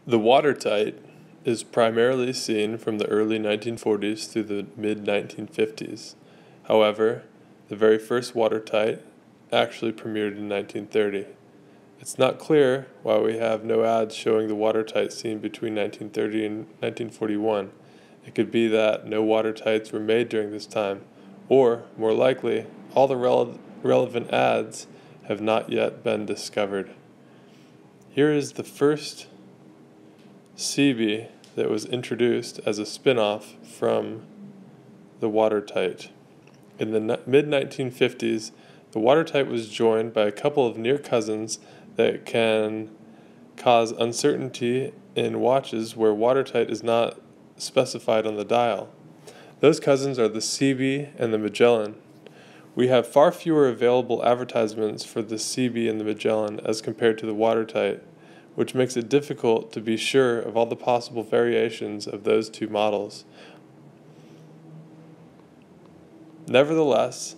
The watertite is primarily seen from the early 1940s through the mid-1950s. However, the very first watertite actually premiered in 1930. It's not clear why we have no ads showing the watertite seen between 1930 and 1941. It could be that no watertites were made during this time, or, more likely, all the relevant ads have not yet been discovered. Here is the first SeaBee that was introduced as a spin-off from the watertite. In the mid-1950s, the watertite was joined by a couple of near cousins that can cause uncertainty in watches where watertite is not specified on the dial. Those cousins are the SeaBee and the Magellan. We have far fewer available advertisements for the SeaBee and the Magellan as compared to the watertite, which makes it difficult to be sure of all the possible variations of those two models. Nevertheless,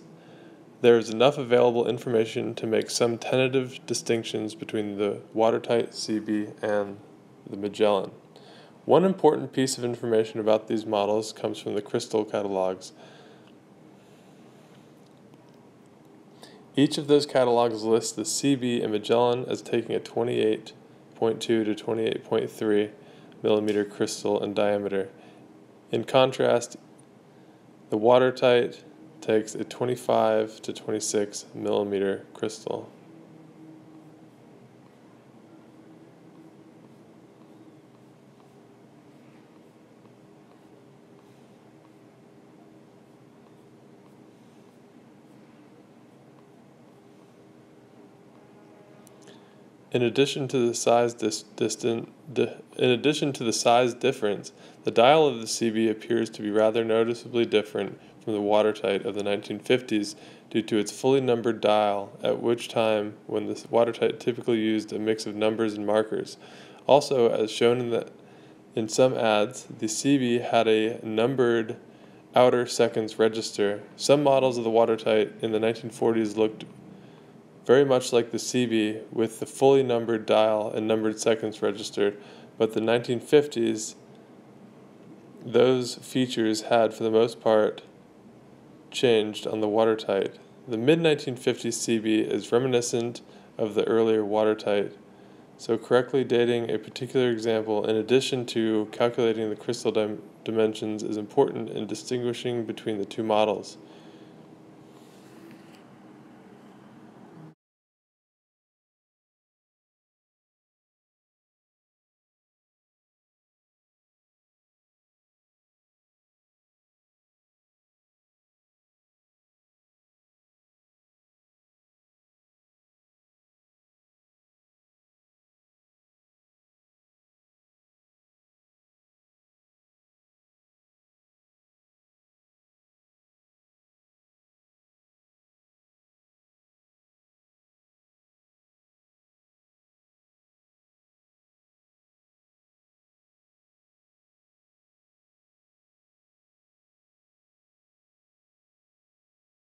there is enough available information to make some tentative distinctions between the watertite SeaBee and the Magellan. One important piece of information about these models comes from the crystal catalogs. Each of those catalogs lists the SeaBee and Magellan as taking a 28.2 to 28.3 millimeter crystal in diameter. In contrast, the watertite takes a 25 to 26 millimeter crystal. In addition to the size difference, the dial of the SeaBee appears to be rather noticeably different from the watertite of the 1950s due to its fully numbered dial, at which time when the watertite typically used a mix of numbers and markers. Also, as shown in some ads, the SeaBee had a numbered outer seconds register. Some models of the watertite in the 1940s looked very much like the SeaBee with the fully numbered dial and numbered seconds registered, but the 1950s, those features had for the most part changed on the watertite. The mid-1950s SeaBee is reminiscent of the earlier watertite, so correctly dating a particular example in addition to calculating the crystal dimensions is important in distinguishing between the two models.